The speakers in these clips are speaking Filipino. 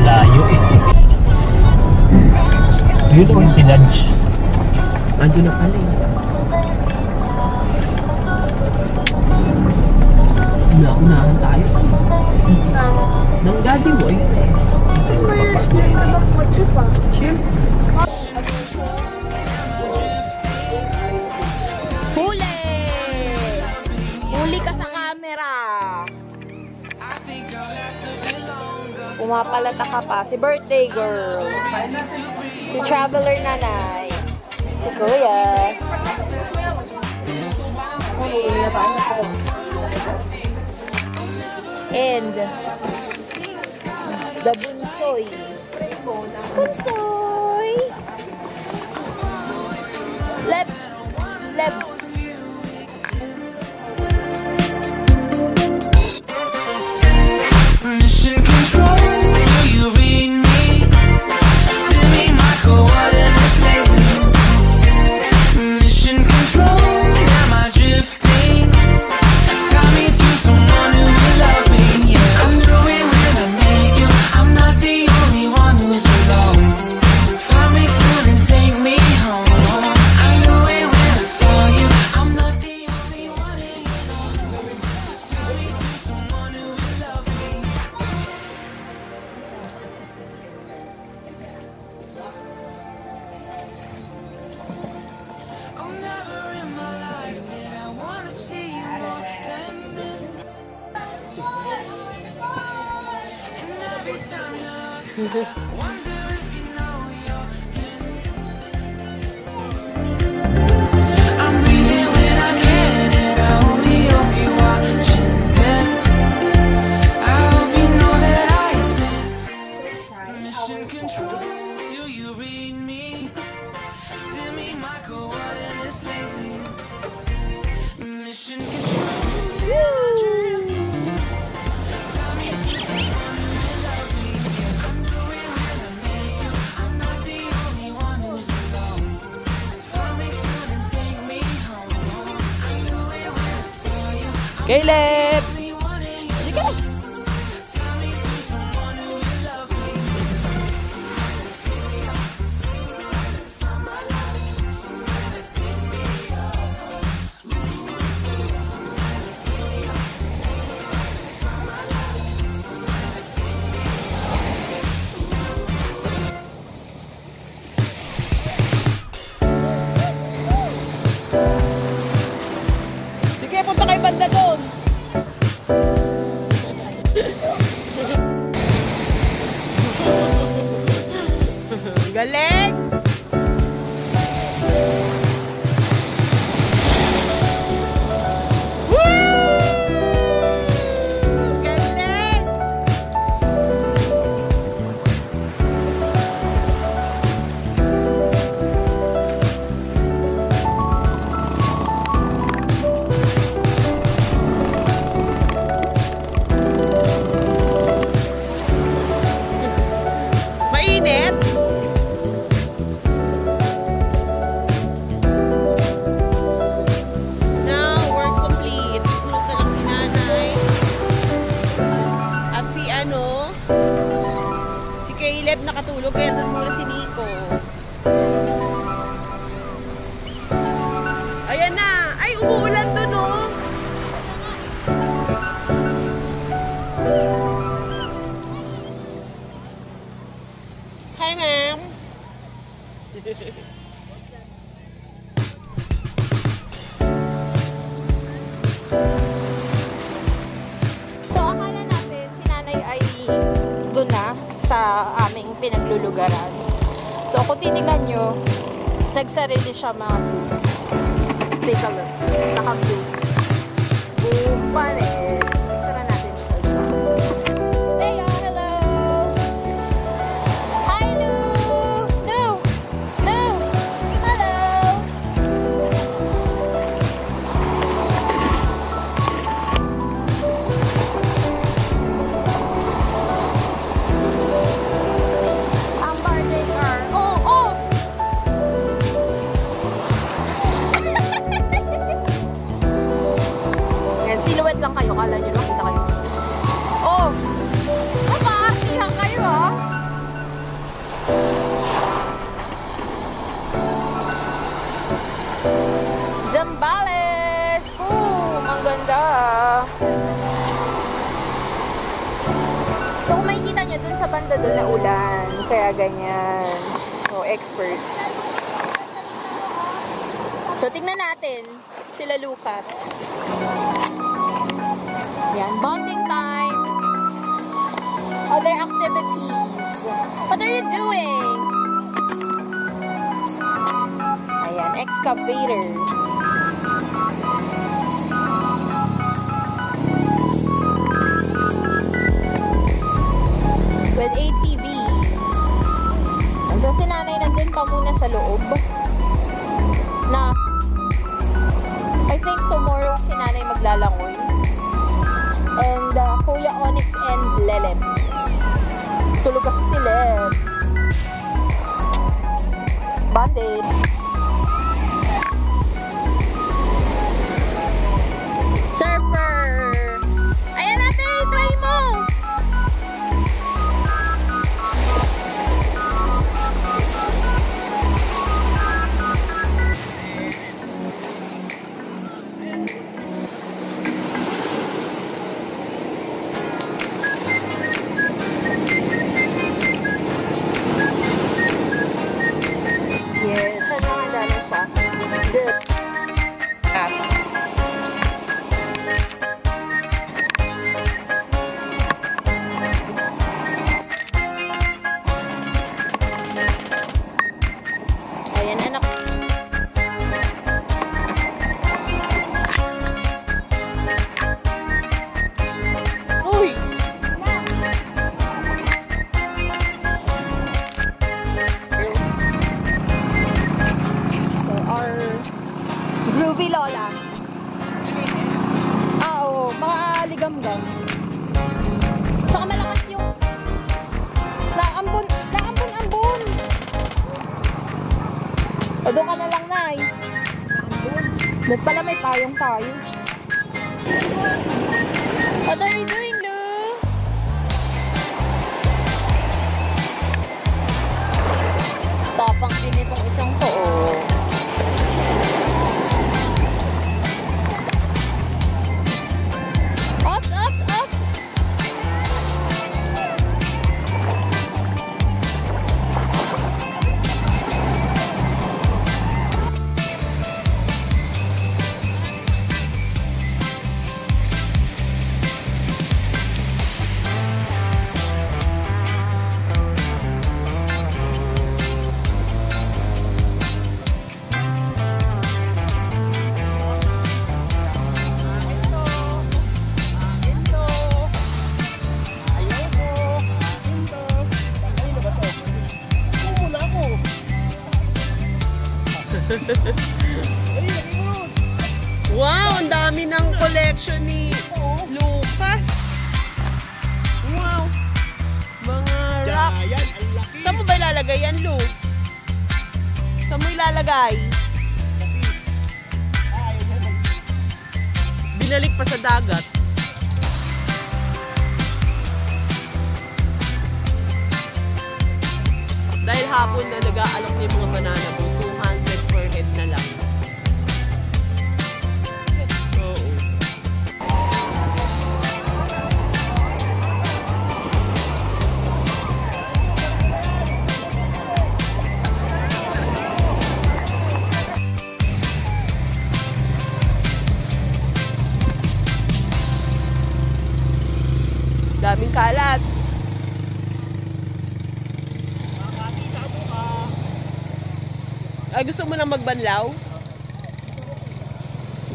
Layo eh. Yun o, si Nudge. Ando na pala eh. Unahan tayo. Nang daddy mo eh. Huli! Huli ka sa camera. Pumapalata ka pa. Si birthday girl. Si traveler nanay. Si kuya. And the bunsoy. Bunsoy! Lep! Lep! Mission control, do you read me? Send me my coordinates lately. Mission control, am I drifting? Tie me to someone who will love me, yeah. I'm doing when I make you. I'm not the only one who's alone. Find me soon and take me home. I knew it when I saw you. I'm not the only one hanging on. Tie me to someone who will love me. Oh, never in my life did I wanna see you more than this. And every time you look, wonder if you know you're missed. I'm breathing when I can, and I only hope you're watching this. I hope you know that I exist. Mission control, do you read me? Send me my coordinates lately. Mission control. Tell me to someone who will love me. I'm doing when I make you. I'm not the only one who's alone. Find me soon and take me home. I knew it when I saw you. I'm Caleb! the only one hanging on. Tell me to someone who will love me. Sige, punta kay banda doon. Galing! Woo! Galing! Mainit? Now, work complete. Sunod na lang si nanay. At si si Caleb nakatulog, kaya doon muna si Nico. Ayan na! Ay, umuulan doon, oh! Hi, ma'am! So, akala natin si nanay ay doon na sa aming pinaglulugaran. So, kung titignan nyo, nagsarili siya mga sis. Take a look. Naka-blue. Boom pa rin. Tara natin siya. Hey, hello! Hi, Lou! Lou! Lou! Hello! Ang birthday girl. Oh, oh! Yan, silhouette lang kayo. Kala nyo So, kung makikita nyo dun sa banda dun na ulan. Kaya ganyan. So, expert. So, tingnan natin. Sila Lucas. Yan. Bonding time. Other activities. What are you doing? Ayan. Excavator. With ATV. Andiyan si nanay nandun pa muna sa loob. Na, I think tomorrow si nanay maglalangoy. And Kuya Onyx and Lelet. Tulog kasi si Lelet. Bandit. Surfer. Ayan natin, try mo. Ayan, anak. Uy! So, our groovy lola. Oo, mga ligam-gam. Tsaka malakas yung naambon. O, doon ka na lang, Nay. Doon pala may payong tayo. What are you doing, Lu? Tapang din itong isang to, oh. Ops, ops, ops! Wow, ang dami ng collection ni Lucas. Wow. Mga rocks. Saan mo ba ilalagay yan, Lu? Saan mo ilalagay? Binalik pa sa dagat. Dahil hapon na nag-aalok niya mga banana boat, 200 per head na lang. Oo. Daming kalat. Ay, gusto mo na magbanlaw?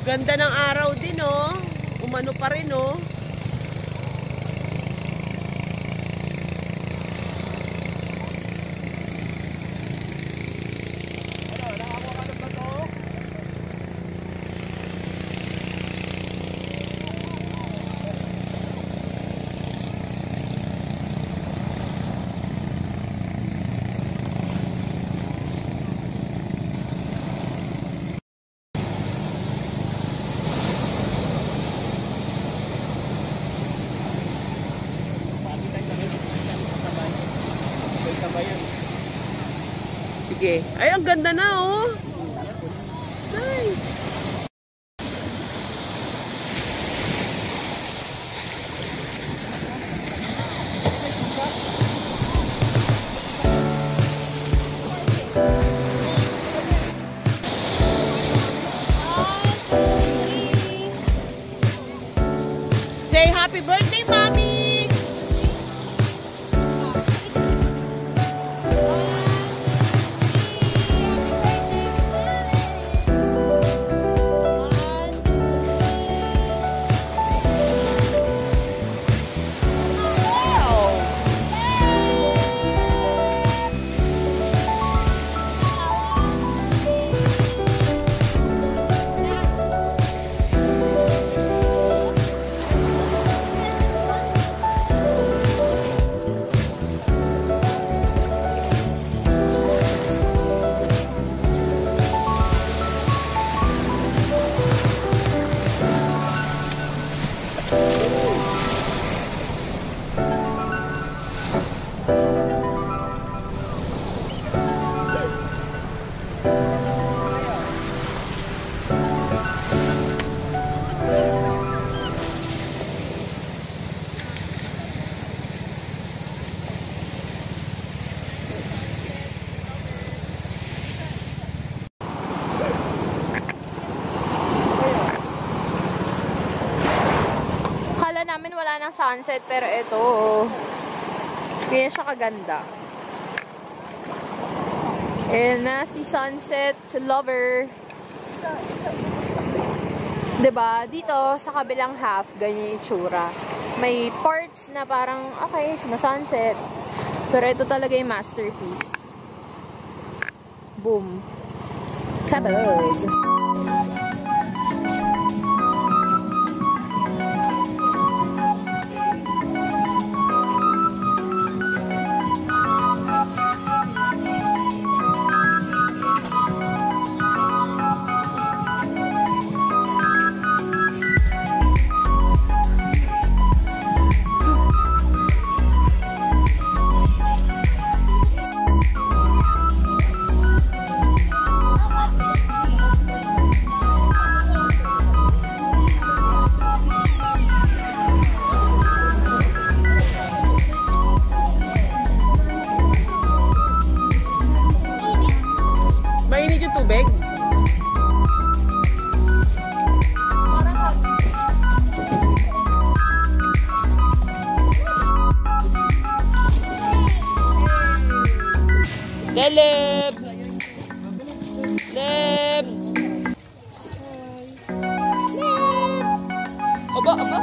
Ganda ng araw din, oh. Umano pa rin, oh. Sige. Ay, ang ganda na, oh. Nice. ng sunset, pero ito, hindi siya kaganda. Ayan na si sunset lover. Diba? Dito, sa kabilang half, ganyan yung itsura. May parts na parang, okay, sumasunset. Pero ito talaga yung masterpiece. Boom. Kabog. Mainit yung tubig? Leleb! Leb! Aba, aba!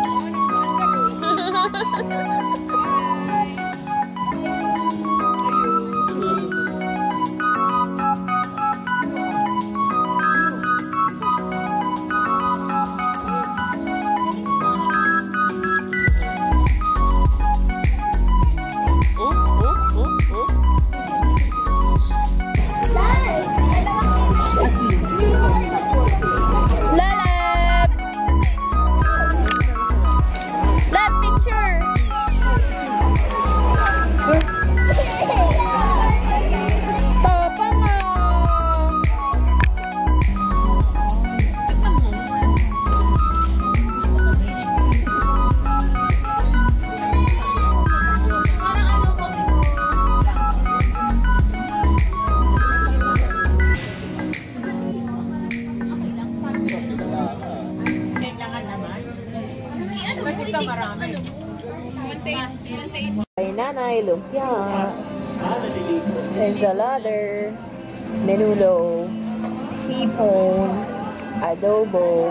Ay, nanay, lumpia, ensalada, menudo, hipon, adobo,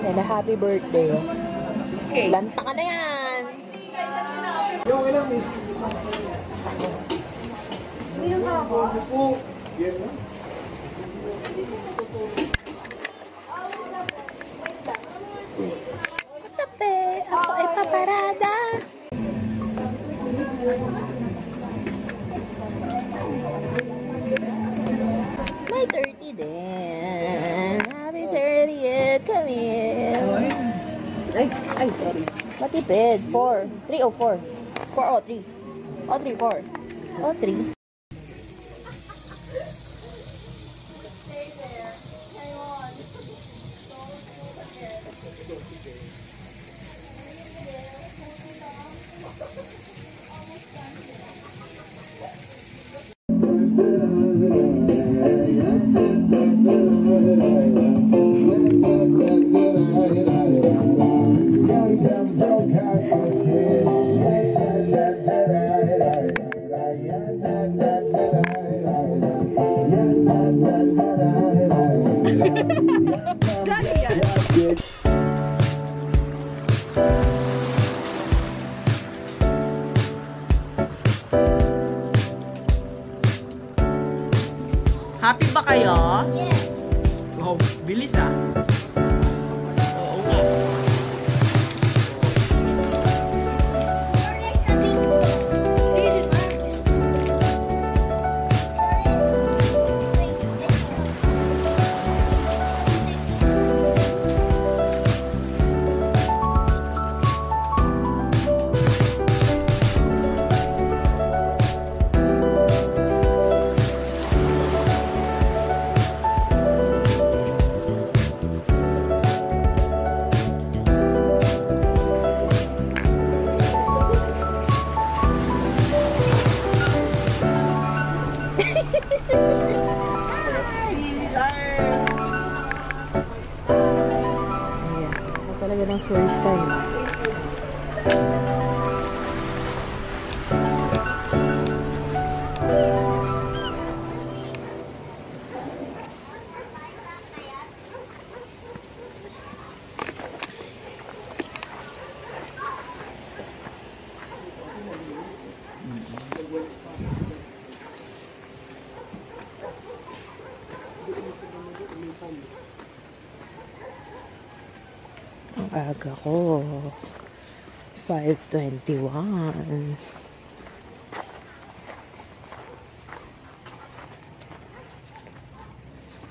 and a happy birthday. Okay. Lanta ka na yan! Tape, ako ay paparada. May 30 din. Happy 30th, come here. Ay, sorry. Matipid. 4. 3 o 4? 4 o 3. O 3, 4. O 3. Happy ba kayo? Yes. Wow, bilis ah. Oo nga. Talaga ng first time. Aga ko. 5:21.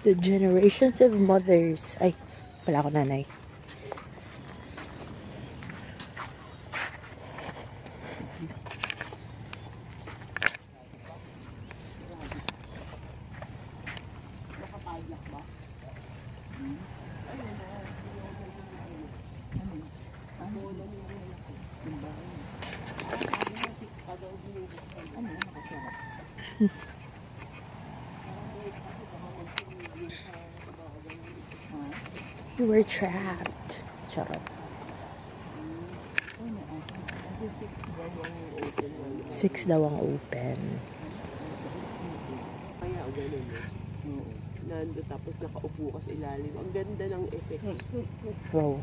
The generations of mothers. Ay, pala ako nanay. You were trapped. Charot. 6 daw ang open. Kaya ganun eh. Nando tapos nakaupo ka sa ilalim. Ang ganda ng effect. Wow.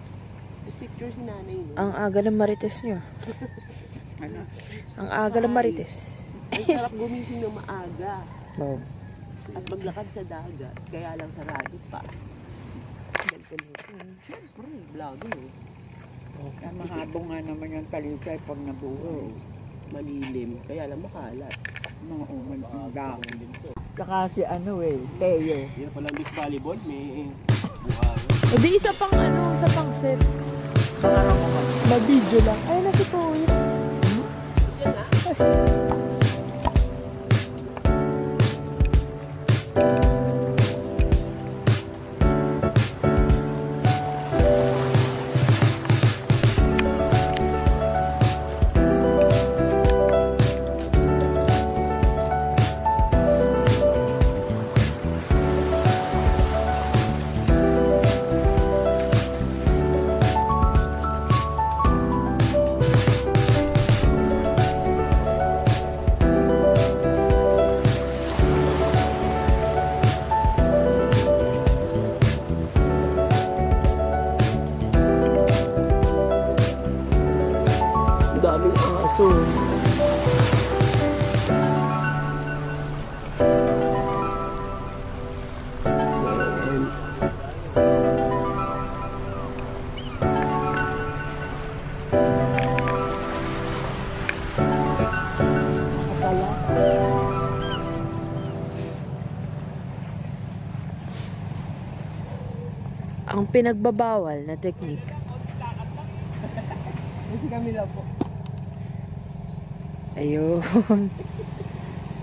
Picture si nanay no? Ang aga ng marites nyo. Ano? Ang aga ng marites. Ang sarap gumising ng maaga. Wow. At maglakad sa dagat. Kaya lang sarado pa. Siyempre, blado eh. Ang mahabong nga naman yung talisay pag nabuo. Malilim. Kaya lang makalat. Mga uman ng dahon. Saka si ano Teo. Yan pala beach volleyball, may buhang. O di isa pang isa pang set. Na-video lang. Ay, nakituloy. Daming aso. Ang pinagbabawal na technique. Kasi kami lang po. Ayun.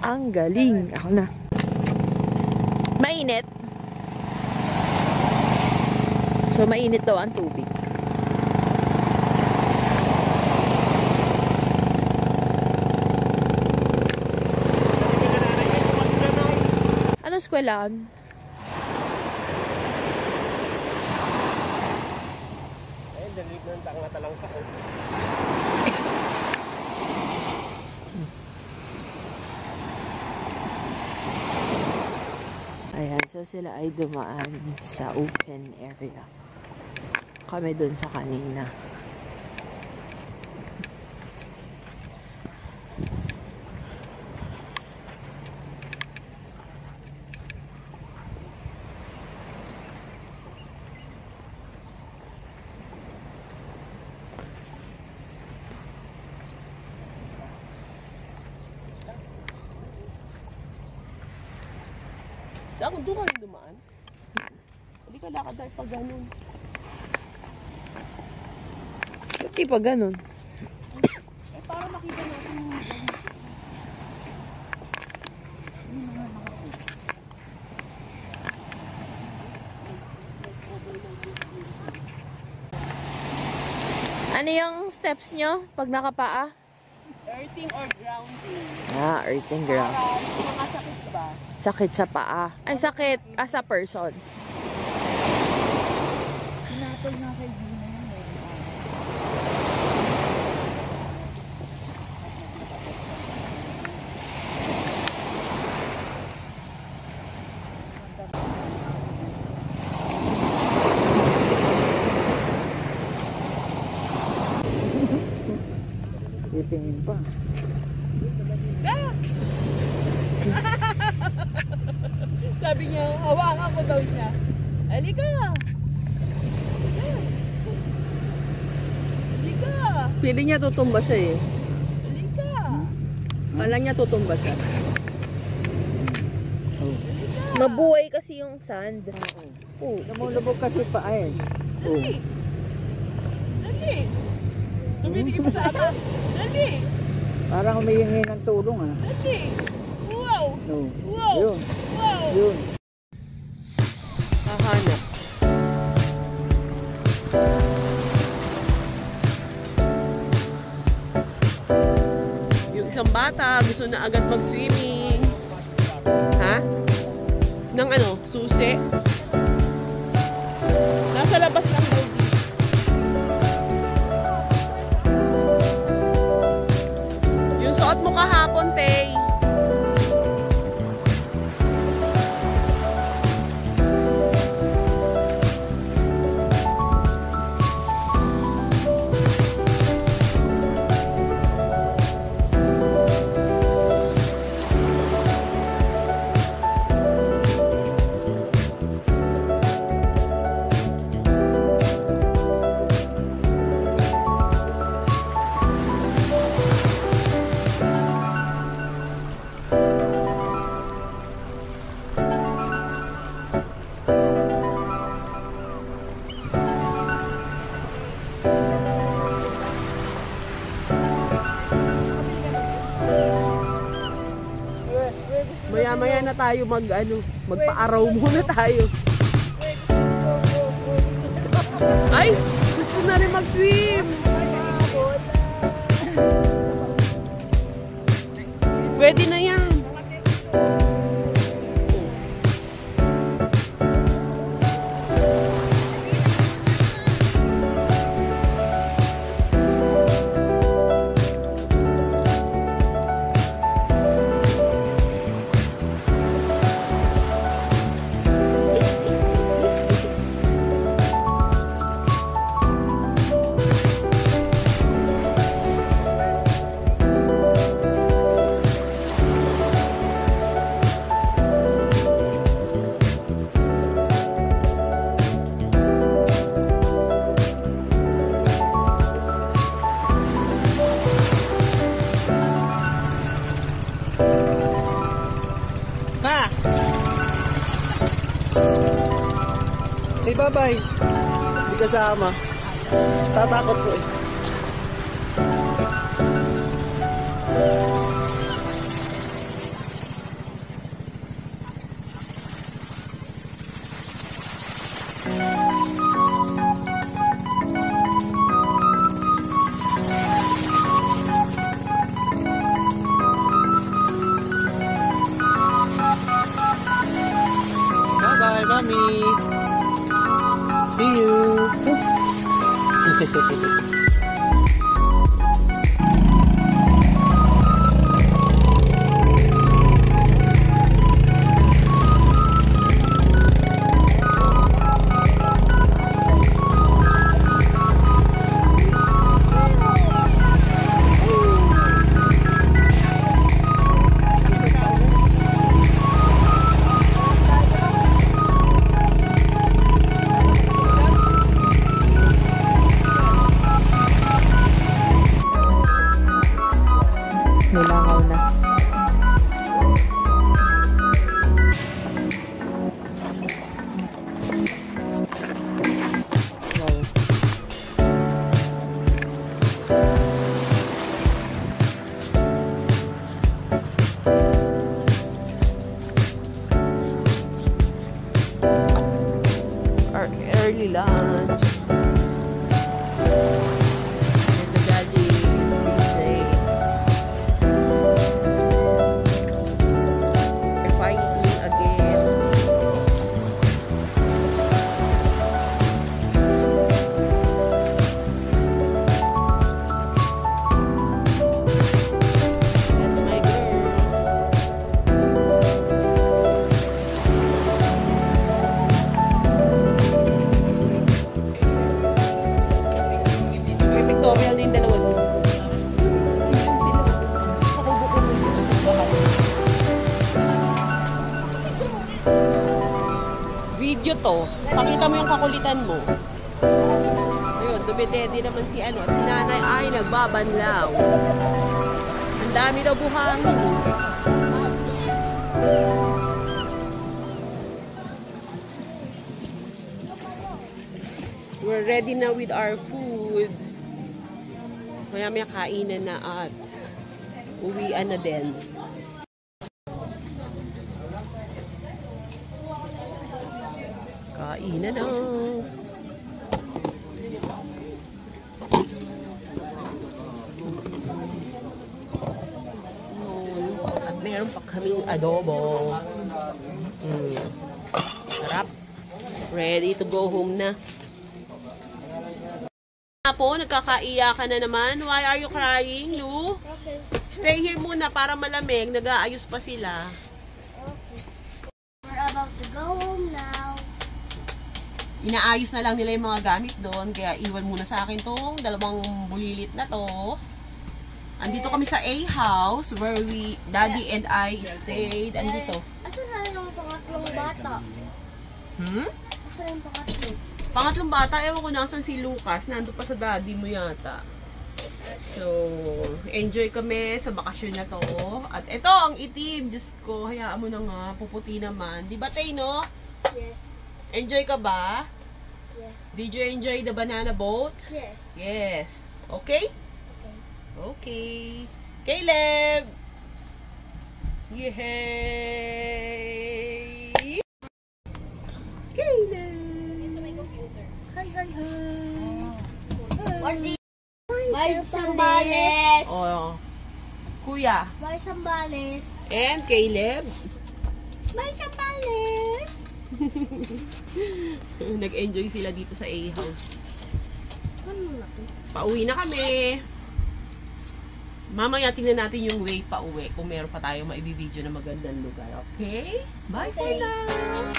Ang galing. Ako na. Mainit. So, mainit daw ang tubig. Anong eskwelahan? Ayun, dalilig ng tanga-talang ka. Ayan, so sila ay dumaan sa open area. Kami dun sa kanina. Siya, kung doon ka rin dumaan. Hindi ka lakad dahil pag ganun. Hindi pa ganun. Eh, para makita natin yung Ano yung steps nyo pag nakapaa? earthing or grounding. Ah, earthing ground. Para mga sakit ba? Sakit sa paa. Ay, sakit as a person. Pinapal na kay Gina yan Titingin pa. Sabi niya, hawakan ko daw siya. Halika! Feeling niya tutumba siya eh. Kala niya tutumba siya. Mabuhay kasi yung sand. Oo, lumulubog kasi pa eh. Oo. Tumingin pa sa akin. Dali! Parang humihingi ng tulong ah. Dali! Wow! No. Wow! Yun. Wow! Yun. Hahanap. Yung isang bata gusto na agad mag-swimming. Ha? Ng ano? Susi? Nasa labas lang daw dito. Yung suot mo kahapon, Tay. Maya-maya na tayo magpa-araw muna tayo. Ay! Gusto na rin mag-swim! Pwede na yan! Hey, bye-bye. Hindi kasama. Tatakot ko eh. Bye-bye, mommy. See you. Nilangaw na. Our early lunch. And the daddy is busy. Fighting again. That's my girls. May pictorial din dalawa dun. Yan sila. Sa kubo-kubo dun. Video to. Pakita mo yung kakulitan mo. Ayun, dumidede naman si ano at si nanay ay nagbabanlaw. Ang dami daw buhangin. We're ready na with our food. Maya-maya kainan na at uwian na din. Kainan na. At meron pa kaming adobo. Sarap. Ready to go home na. Po, nagkakaiyakan na naman. Why are you crying, Lu? Okay. Stay here muna para malamig. Nag-aayos pa sila. Okay. We're about to go home now. Inaayos na lang nila yung mga gamit doon. Kaya iwan muna sa akin tong dalawang bulilit na to. Andito kami sa A house where Daddy and I stayed. Andito. Asan na yung pangatlong bata? Asan yung pangatlong? Pangatlong bata, ewan ko nasan si Lucas. Nandun pa sa daddy mo yata. So, enjoy kami sa bakasyon na to. At ito, ang itim. Diyos ko, hayaan mo na nga. Puputi naman. Di ba, Tay, no? Yes. Enjoy ka ba? Yes. Did you enjoy the banana boat? Yes. Yes. Okay? Okay. Okay. Caleb! Yay! Caleb! Hi, hi, hi! Bye, Sambales! Oh, Kuya. Bye, Sambales! And Caleb. Bye, Sambales! Nag-enjoy sila dito sa A house. Pauwi na kami. Mamaya tingnan natin yung way pa uwi kung meron pa tayong maibibideo na magandang lugar. Okay? Bye for now!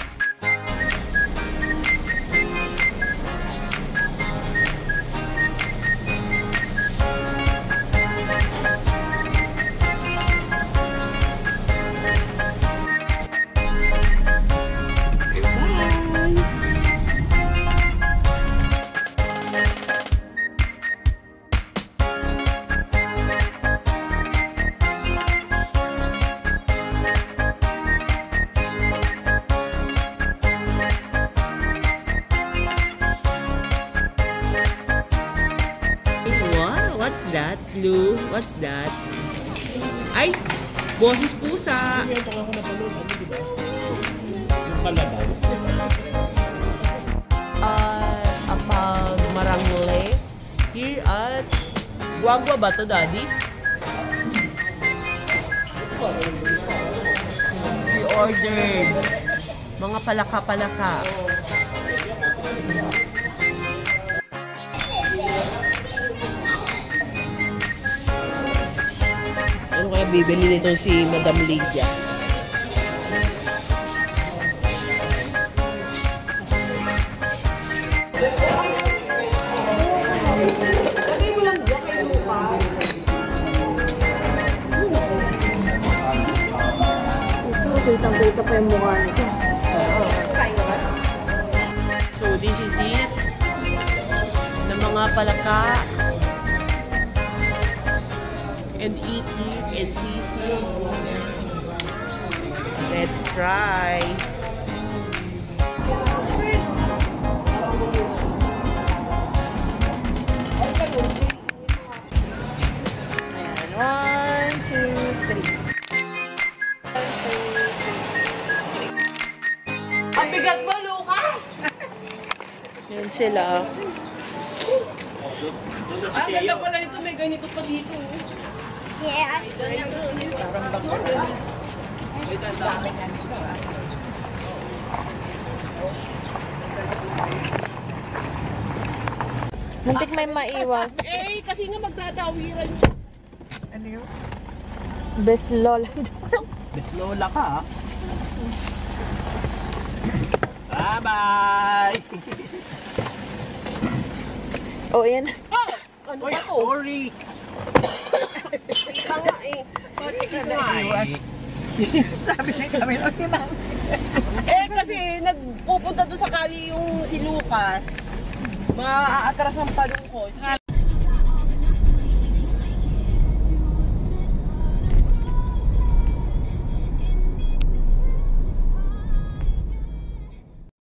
What's that, Lou? What's that? Ay! Boses pusa! Yung palabas. Apag Marangle. Here at Guagua ba to, Daddy? We ordered mga palaka-palaka. Ano kaya bibili nito si Madam Lydia? Kitang-kita pa yung mukha nito. So this is it. Ng mga palaka. And eat and see. Let's try. Ayan, 1, 2, 3. Ang bigat mo, Lucas! Yan sila. Ang ganda pala ito. May ganito pa dito. Yeah. Muntik may maiwan. Eh, kasi nga magdadawiran. Ano yun? Best lola. Best lola ka, ha? Bye-bye! Oh, yan. Ano Oy, ba to? sorry! Tanga eh. Sabi niya kami, okay ba? Eh, kasi nagpupunta doon sa kali yung si Lucas. Maaatras ang palong ko.